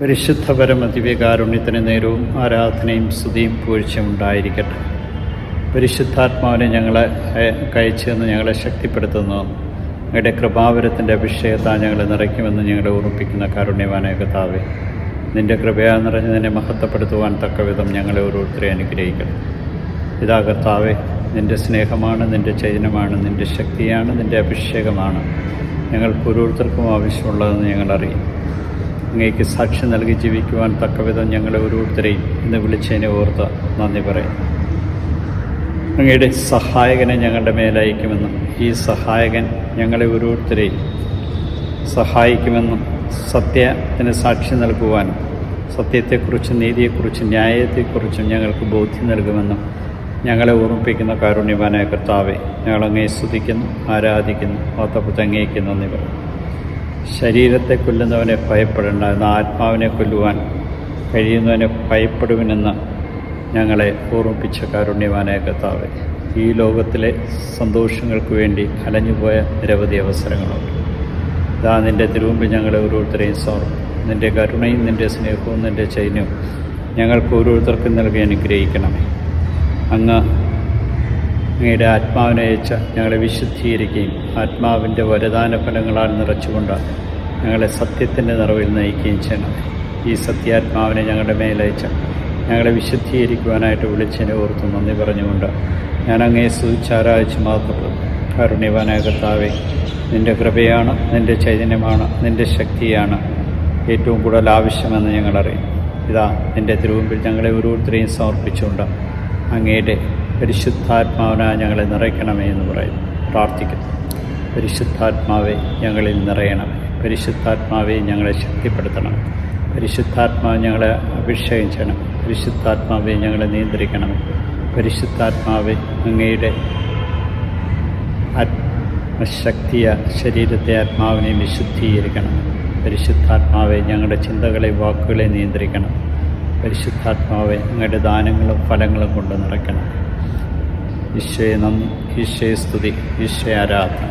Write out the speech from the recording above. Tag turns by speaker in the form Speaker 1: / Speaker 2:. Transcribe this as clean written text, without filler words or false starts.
Speaker 1: പരിശുദ്ധ പരമ ദിവ്യകാരുണ്യത്തിന് നേരവും ആരാധനയും സ്തുതിയും പുകഴ്ചയും ഉണ്ടായിരിക്കട്ടെ. പരിശുദ്ധാത്മാവിനെ ഞങ്ങളെ കഴിച്ചെന്ന് ഞങ്ങളെ ശക്തിപ്പെടുത്തുന്നു. അങ്ങയുടെ കൃപാവരത്തിൻ്റെ അഭിഷേകത്താൽ ഞങ്ങളെ നിറയ്ക്കുമെന്ന് ഞങ്ങളെ ഓർമ്മിപ്പിക്കുന്ന കാരുണ്യവാനായ കർത്താവേ, നിൻ്റെ കൃപയാ നിറഞ്ഞ് നിന്നെ മഹത്വപ്പെടുത്തുവാൻ തക്കവിധം ഞങ്ങളെ ഓരോരുത്തരെ അനുഗ്രഹിക്കണം. ഇതാ കർത്താവേ, നിൻ്റെ സ്നേഹമാണ്, നിൻ്റെ ചൈതന്യമാണ്, നിൻ്റെ ശക്തിയാണ്, നിൻ്റെ അഭിഷേകമാണ് ഞങ്ങൾക്ക് ഓരോരുത്തർക്കും ആവശ്യമുള്ളതെന്ന് ഞങ്ങളറിയും. അങ്ങേക്ക് സാക്ഷ്യം നൽകി ജീവിക്കുവാൻ തക്കവിധം ഞങ്ങളെ ഓരോരുത്തരെയും ഇന്ന് വിളിച്ചതിനെ ഓർത്ത് നന്ദി പറയും. അങ്ങയുടെ സഹായകനെ ഞങ്ങളുടെ മേലയക്കുമെന്നും ഈ സഹായകൻ ഞങ്ങളെ ഓരോരുത്തരെയും സഹായിക്കുമെന്നും സത്യത്തിന് സാക്ഷ്യം നൽകുവാനും സത്യത്തെക്കുറിച്ചും നീതിയെക്കുറിച്ചും ന്യായത്തെക്കുറിച്ചും ഞങ്ങൾക്ക് ബോധ്യം നൽകുമെന്നും ഞങ്ങളെ ഓർമ്മിപ്പിക്കുന്ന കാരുണ്യവാനായ കർത്താവെ, ഞങ്ങളങ്ങേ സ്തുതിക്കുന്നു, ആരാധിക്കുന്നു, വാർത്തപ്പുറത്ത് അങ്ങേക്ക് നന്ദി പറയും. ശരീരത്തെ കൊല്ലുന്നവനെ ഭയപ്പെടേണ്ട, എന്ന ആത്മാവിനെ കൊല്ലുവാൻ കഴിയുന്നവനെ ഭയപ്പെടുവിനെന്ന് ഞങ്ങളെ ഓർമ്മിപ്പിച്ച കാരുണ്യവാനായ കർത്താവേ, ഈ ലോകത്തിലെ സന്തോഷങ്ങൾക്ക് വേണ്ടി അലഞ്ഞുപോയ നിരവധി അവസരങ്ങളുണ്ട്. ഇതാ നിൻ്റെ തിരുമുമ്പിൽ ഞങ്ങളെ ഓരോരുത്തരെയും നിൻ്റെ കരുണയും നിൻ്റെ സ്നേഹവും നിൻ്റെ ചൈന്യവും ഞങ്ങൾക്ക് ഓരോരുത്തർക്കും നൽകി അനുഗ്രഹിക്കണമേ. അങ്ങയുടെ ആത്മാവിനെ അയച്ച ഞങ്ങളെ വിശുദ്ധീകരിക്കുകയും ആത്മാവിൻ്റെ വരദാന ഫലങ്ങളാൽ നിറച്ചുകൊണ്ട് ഞങ്ങളെ സത്യത്തിൻ്റെ നിറവിൽ നയിക്കുകയും ചെയ്യണം. ഈ സത്യാത്മാവിനെ ഞങ്ങളുടെ മേലയച്ച ഞങ്ങളെ വിശുദ്ധീകരിക്കുവാനായിട്ട് വിളിച്ചതിനെ ഓർത്ത് നന്ദി പറഞ്ഞുകൊണ്ട് ഞാൻ അങ്ങയെ സ്തുതിച്ചാരാധിച്ച് മഹത്വപ്പെടുന്നു. കാരുണ്യവാനായ കർത്താവേ, നിൻ്റെ കൃപയാണ്, നിൻ്റെ ചൈതന്യമാണ്, നിൻ്റെ ശക്തിയാണ് ഏറ്റവും കൂടുതൽ ആവശ്യമെന്ന് ഞങ്ങളറിയും. ഇതാ നിൻ്റെ തിരുമുമ്പിൽ ഞങ്ങളെ ഓരോരുത്തരെയും സമർപ്പിച്ചുകൊണ്ട് അങ്ങയുടെ പരിശുദ്ധാത്മാവിനായി ഞങ്ങളെ നിറയ്ക്കണമേ എന്ന് പറയുന്നു, പ്രാർത്ഥിക്കുന്നു. പരിശുദ്ധാത്മാവെ ഞങ്ങളിൽ നിറയണമേ. പരിശുദ്ധാത്മാവെ ഞങ്ങളെ ശക്തിപ്പെടുത്തണം. പരിശുദ്ധാത്മാവ് ഞങ്ങളെ അഭിഷേകം ചെയ്യണം. പരിശുദ്ധാത്മാവെ ഞങ്ങളെ നിയന്ത്രിക്കണമേ. പരിശുദ്ധാത്മാവെ അങ്ങയുടെ ആത്മശക്തിയ ശരീരത്തെ ആത്മാവിനെയും വിശുദ്ധീകരിക്കണം. പരിശുദ്ധാത്മാവെ ഞങ്ങളുടെ ചിന്തകളെ വാക്കുകളെ നിയന്ത്രിക്കണം. പരിശുദ്ധാത്മാവെ അങ്ങയുടെ ദാനങ്ങളും ഫലങ്ങളും കൊണ്ട് നിറയ്ക്കണം. ഈശോയെ നന്ദി, ഈശോയെ സ്തുതി, ഈശോയെ ആരാധന.